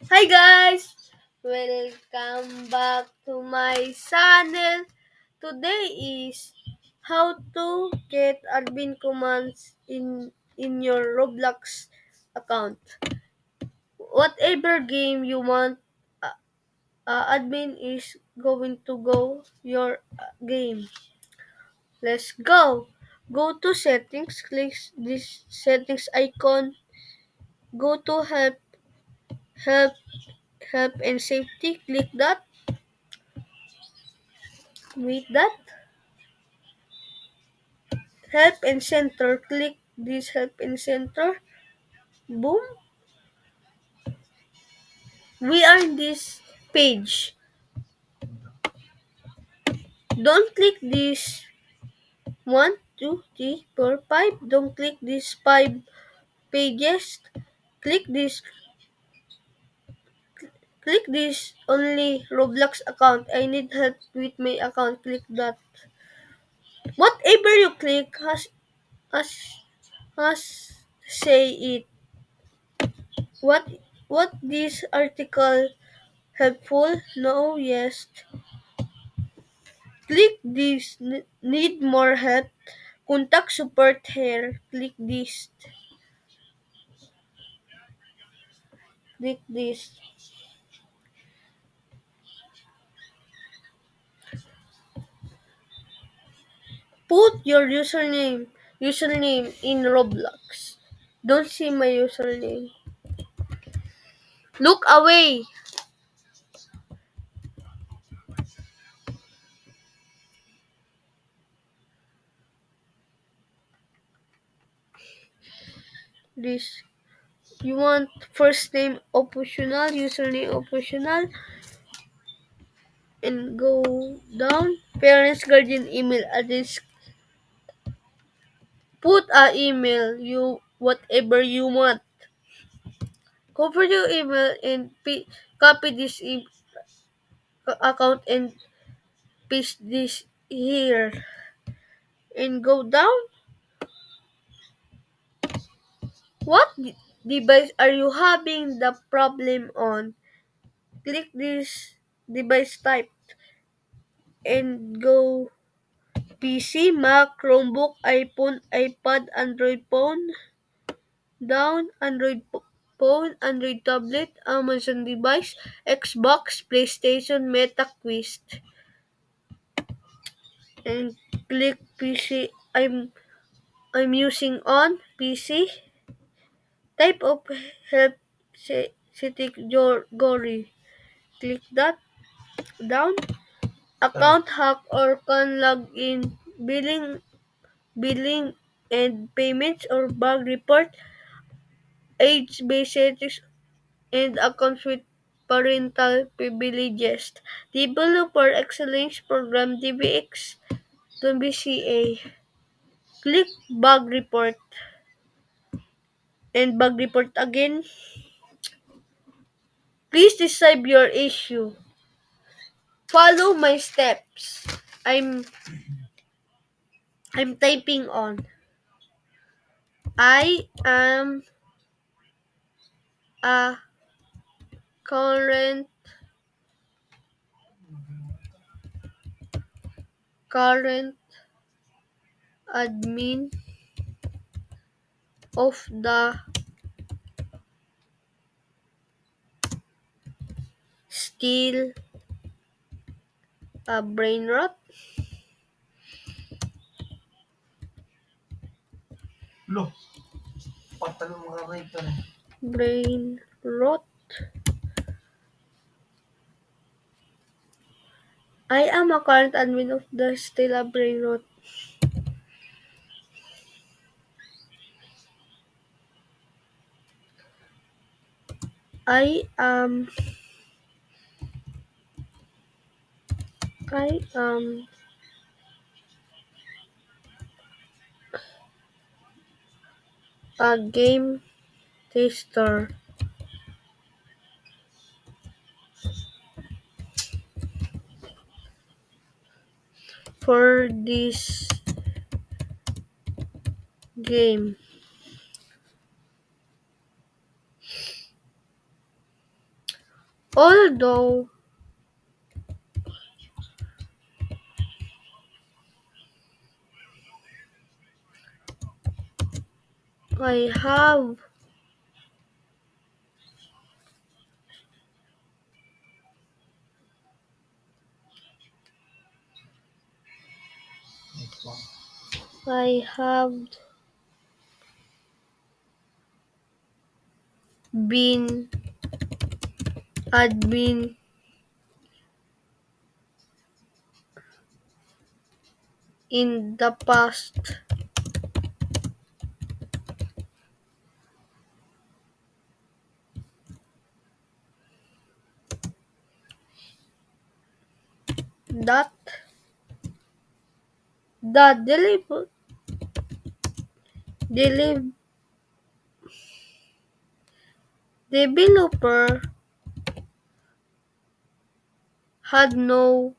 Hi guys! Welcome back to my channel. Today is how to get admin commands in your Roblox account. Whatever game you want, admin is going to go your game. Let's go! Go to settings, click this settings icon, go to help, help and safety, click that, wait that. Help and center. Click this help and center. Boom. We are in this page. Don't click this one, two, three, four, five. Don't click these five pages. Click this. Click this only Roblox account. I need help with my account. Click that. Whatever you click has has say it. What what this article helpful? No, yes. Click this. Need more help? Contact support here. Click this. Click this. Put your username in Roblox. Don't see my username. Look away. This. You want first name optional, username optional, and go down. Parents, guardian, email address. Put a email. You whatever you want. Cover your email and copy this account and paste this here and go down. What device are you having the problem on? Click this device type and go PC, Mac, Chromebook, iPhone, iPad, Android phone, down, phone, Android tablet, Amazon device, Xbox, PlayStation, Meta Quest, and click PC. I'm using on PC. Type of help category. Click that down. Account hack or can log in. Billing and payments or bug report. Age-based settings and accounts with parental privileges. Developer Excellence Program DBX. Don't be CA. Click bug report and bug report again. Please describe your issue. Follow my steps. I'm I'm typing on. I am a current current admin of the still a brain rot. Lo, patalo mga writer. Brain rot. I am a current admin of the still a brain rot. I am I am a game tester for this game. Although I have I have been admin in the past that the deli- developer had no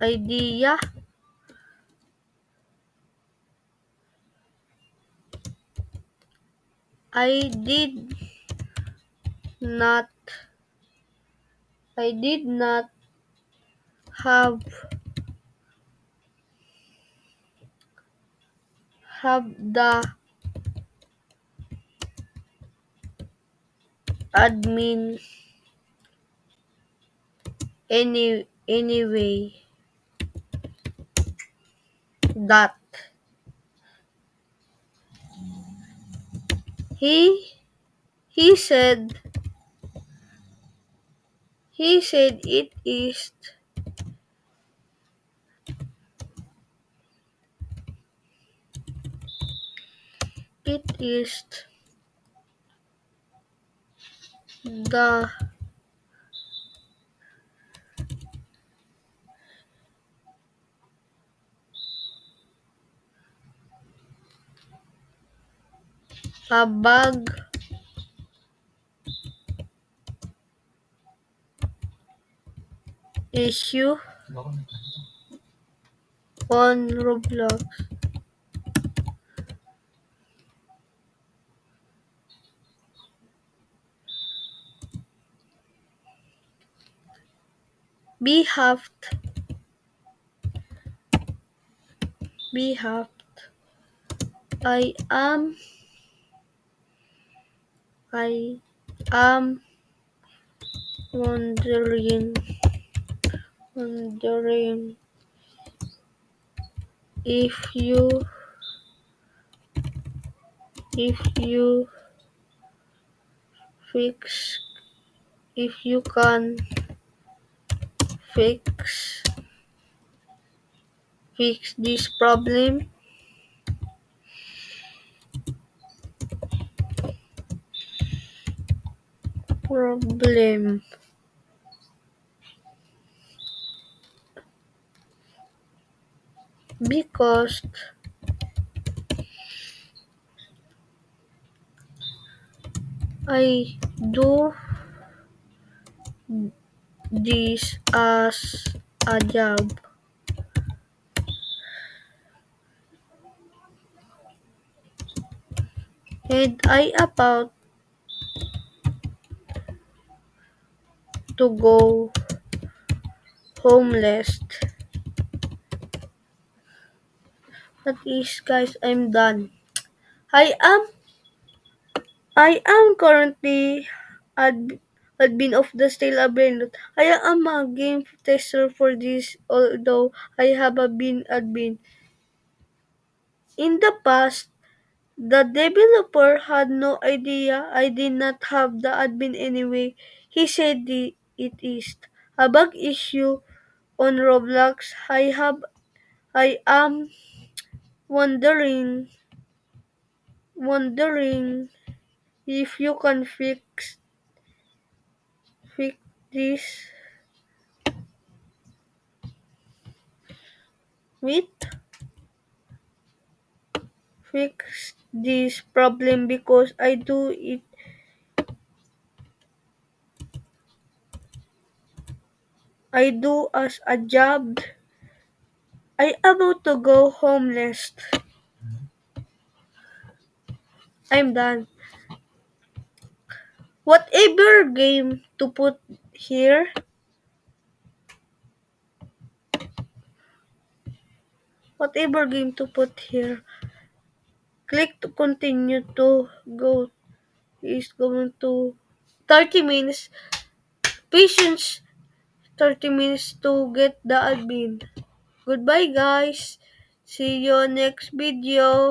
idea. I did not I did not have the admin anyway that he he said it is the a bug issue on Roblox behalf behalf I am I am wondering if you fix if you can fix this problem because I do this as a job and I about to go homeless. That is, guys, I'm done. I am currently admin of the Stale Brainrot. I am a game tester for this, although I have been admin. In the past, the developer had no idea I did not have the admin anyway. He said it is a bug issue on Roblox. I am wondering if you can fix this with fix this problem because I do as a job. I about to go homeless. I'm done. Whatever game to put here. Whatever game to put here. Click to continue to go is going to 30 minutes. Patience 30 minutes to get the admin. Goodbye guys. See you next video.